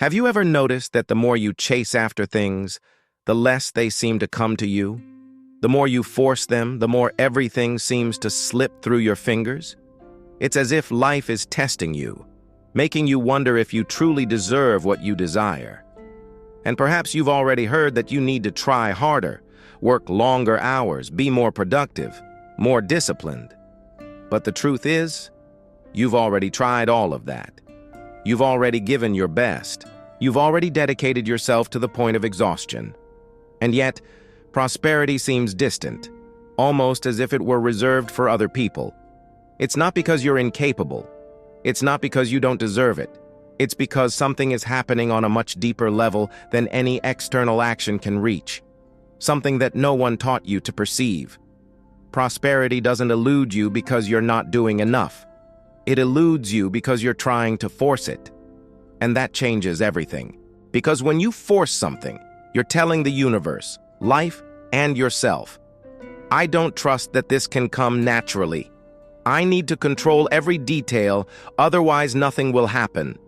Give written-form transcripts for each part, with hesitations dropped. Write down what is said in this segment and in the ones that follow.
Have you ever noticed that the more you chase after things, the less they seem to come to you? The more you force them, the more everything seems to slip through your fingers? It's as if life is testing you, making you wonder if you truly deserve what you desire. And perhaps you've already heard that you need to try harder, work longer hours, be more productive, more disciplined. But the truth is, you've already tried all of that. You've already given your best. You've already dedicated yourself to the point of exhaustion. And yet, prosperity seems distant, almost as if it were reserved for other people. It's not because you're incapable. It's not because you don't deserve it. It's because something is happening on a much deeper level than any external action can reach. Something that no one taught you to perceive. Prosperity doesn't elude you because you're not doing enough. It eludes you because you're trying to force it. And that changes everything. Because when you force something, you're telling the universe, life, and yourself, I don't trust that this can come naturally. I need to control every detail, otherwise nothing will happen.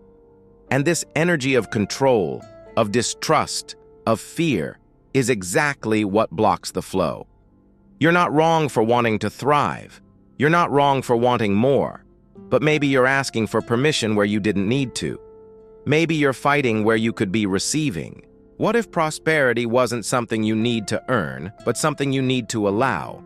And this energy of control, of distrust, of fear, is exactly what blocks the flow. You're not wrong for wanting to thrive. You're not wrong for wanting more. But maybe you're asking for permission where you didn't need to. Maybe you're fighting where you could be receiving. What if prosperity wasn't something you need to earn, but something you need to allow?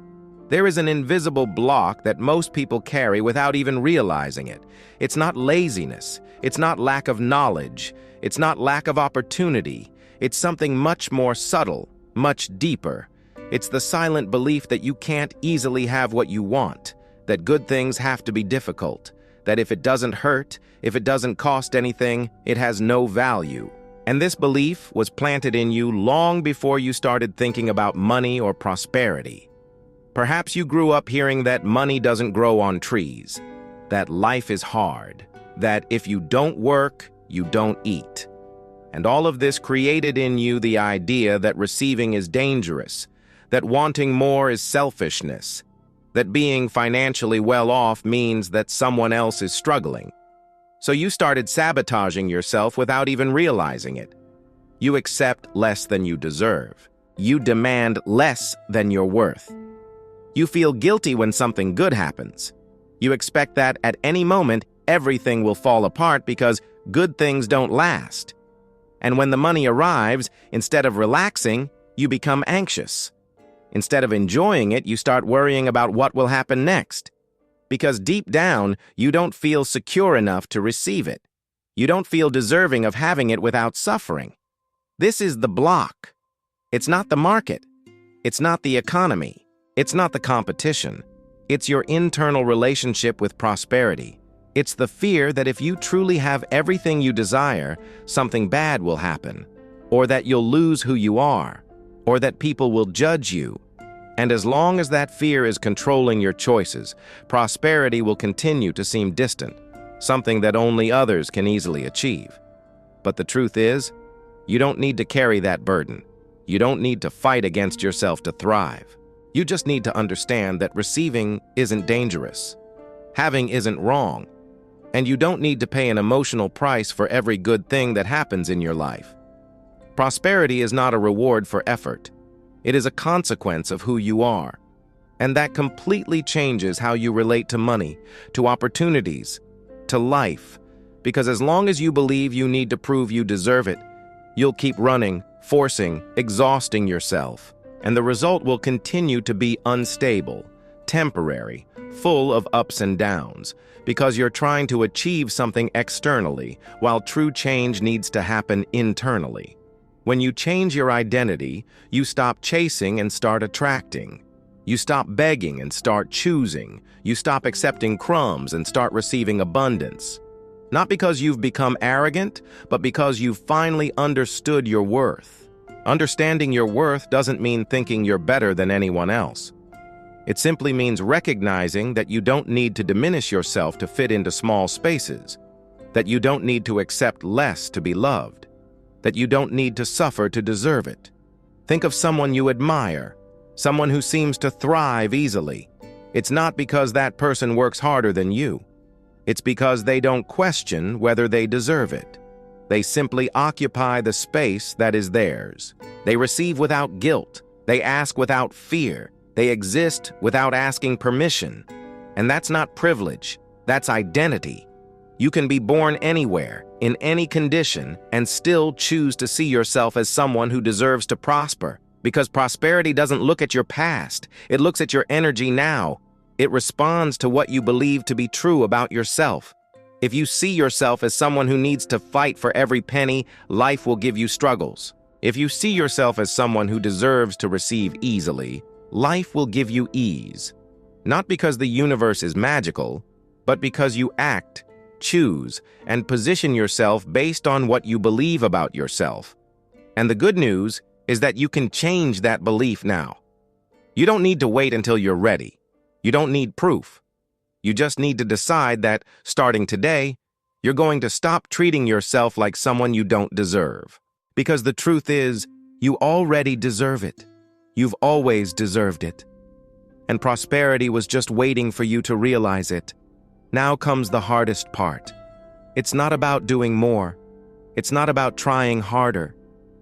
There is an invisible block that most people carry without even realizing it. It's not laziness. It's not lack of knowledge. It's not lack of opportunity. It's something much more subtle, much deeper. It's the silent belief that you can't easily have what you want, that good things have to be difficult, that if it doesn't hurt, if it doesn't cost anything, it has no value. And this belief was planted in you long before you started thinking about money or prosperity. Perhaps you grew up hearing that money doesn't grow on trees, that life is hard, that if you don't work, you don't eat. And all of this created in you the idea that receiving is dangerous, that wanting more is selfishness, that being financially well off means that someone else is struggling. So you started sabotaging yourself without even realizing it. You accept less than you deserve. You demand less than you're worth. You feel guilty when something good happens. You expect that at any moment, everything will fall apart because good things don't last. And when the money arrives, instead of relaxing, you become anxious. Instead of enjoying it, you start worrying about what will happen next. Because deep down, you don't feel secure enough to receive it. You don't feel deserving of having it without suffering. This is the block. It's not the market. It's not the economy. It's not the competition. It's your internal relationship with prosperity. It's the fear that if you truly have everything you desire, something bad will happen, or that you'll lose who you are, or that people will judge you. And as long as that fear is controlling your choices, prosperity will continue to seem distant, something that only others can easily achieve. But the truth is, you don't need to carry that burden. You don't need to fight against yourself to thrive. You just need to understand that receiving isn't dangerous. Having isn't wrong. And you don't need to pay an emotional price for every good thing that happens in your life. Prosperity is not a reward for effort. It is a consequence of who you are. And that completely changes how you relate to money, to opportunities, to life. Because as long as you believe you need to prove you deserve it, you'll keep running, forcing, exhausting yourself. And the result will continue to be unstable, temporary, full of ups and downs, because you're trying to achieve something externally, while true change needs to happen internally. When you change your identity, you stop chasing and start attracting. You stop begging and start choosing. You stop accepting crumbs and start receiving abundance. Not because you've become arrogant, but because you've finally understood your worth. Understanding your worth doesn't mean thinking you're better than anyone else. It simply means recognizing that you don't need to diminish yourself to fit into small spaces, that you don't need to accept less to be loved, that you don't need to suffer to deserve it. Think of someone you admire, someone who seems to thrive easily. It's not because that person works harder than you. It's because they don't question whether they deserve it. They simply occupy the space that is theirs. They receive without guilt. They ask without fear. They exist without asking permission. And that's not privilege. That's identity. You can be born anywhere, in any condition, and still choose to see yourself as someone who deserves to prosper. Because prosperity doesn't look at your past. It looks at your energy now. It responds to what you believe to be true about yourself. If you see yourself as someone who needs to fight for every penny, life will give you struggles. If you see yourself as someone who deserves to receive easily, life will give you ease. Not because the universe is magical, but because you act, choose, and position yourself based on what you believe about yourself. And the good news is that you can change that belief now. You don't need to wait until you're ready. You don't need proof. You just need to decide that, starting today, you're going to stop treating yourself like someone you don't deserve. Because the truth is, you already deserve it. You've always deserved it. And prosperity was just waiting for you to realize it. Now comes the hardest part. It's not about doing more. It's not about trying harder.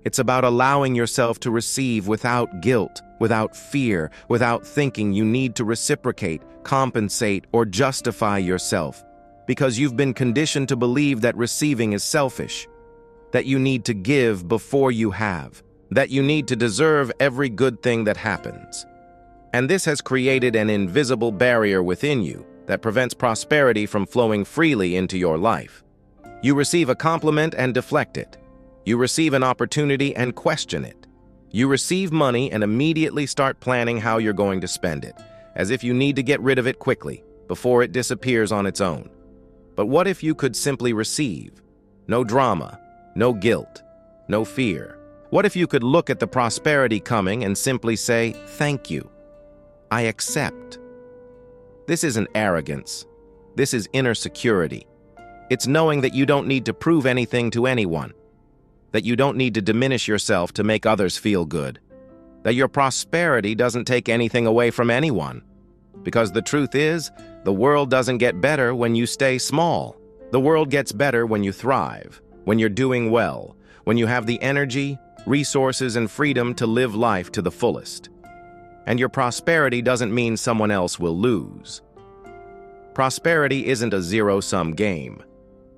It's about allowing yourself to receive without guilt, without fear, without thinking you need to reciprocate, compensate, or justify yourself, because you've been conditioned to believe that receiving is selfish, that you need to give before you have, that you need to deserve every good thing that happens. And this has created an invisible barrier within you that prevents prosperity from flowing freely into your life. You receive a compliment and deflect it. You receive an opportunity and question it. You receive money and immediately start planning how you're going to spend it, as if you need to get rid of it quickly, before it disappears on its own. But what if you could simply receive? No drama, no guilt, no fear. What if you could look at the prosperity coming and simply say, "Thank you. I accept." This isn't arrogance. This is inner security. It's knowing that you don't need to prove anything to anyone, that you don't need to diminish yourself to make others feel good, that your prosperity doesn't take anything away from anyone. Because the truth is, the world doesn't get better when you stay small. The world gets better when you thrive, when you're doing well, when you have the energy, resources, and freedom to live life to the fullest. And your prosperity doesn't mean someone else will lose. Prosperity isn't a zero-sum game.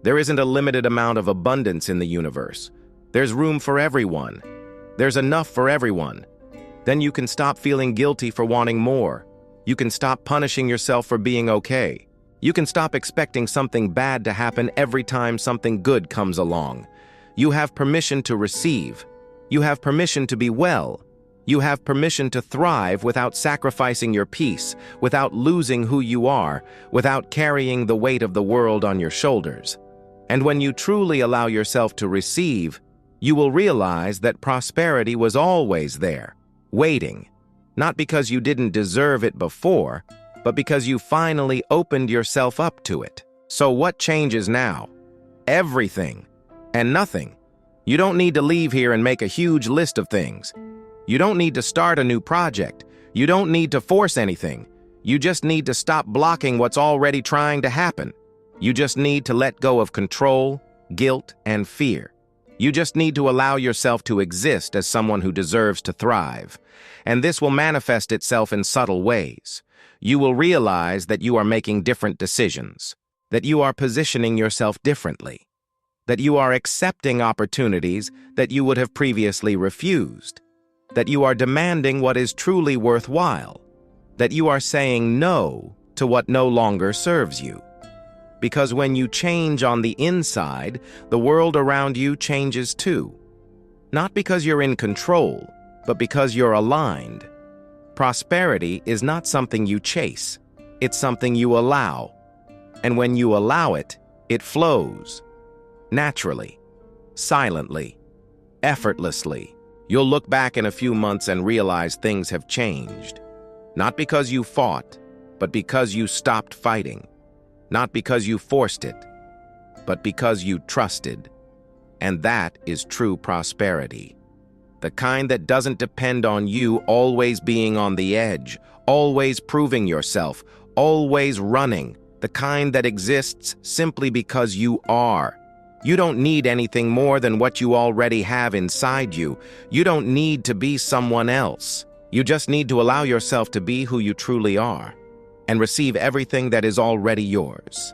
There isn't a limited amount of abundance in the universe. There's room for everyone. There's enough for everyone. Then you can stop feeling guilty for wanting more. You can stop punishing yourself for being okay. You can stop expecting something bad to happen every time something good comes along. You have permission to receive. You have permission to be well. You have permission to thrive without sacrificing your peace, without losing who you are, without carrying the weight of the world on your shoulders. And when you truly allow yourself to receive, you will realize that prosperity was always there, waiting, not because you didn't deserve it before, but because you finally opened yourself up to it. So what changes now? Everything and nothing. You don't need to leave here and make a huge list of things. You don't need to start a new project. You don't need to force anything. You just need to stop blocking what's already trying to happen. You just need to let go of control, guilt, and fear. You just need to allow yourself to exist as someone who deserves to thrive. And this will manifest itself in subtle ways. You will realize that you are making different decisions, that you are positioning yourself differently, that you are accepting opportunities that you would have previously refused, that you are demanding what is truly worthwhile, that you are saying no to what no longer serves you. Because when you change on the inside, the world around you changes too. Not because you're in control, but because you're aligned. Prosperity is not something you chase. It's something you allow. And when you allow it, it flows. Naturally, silently, effortlessly. You'll look back in a few months and realize things have changed. Not because you fought, but because you stopped fighting. Not because you forced it, but because you trusted. And that is true prosperity. The kind that doesn't depend on you always being on the edge, always proving yourself, always running. The kind that exists simply because you are. You don't need anything more than what you already have inside you. You don't need to be someone else. You just need to allow yourself to be who you truly are and receive everything that is already yours.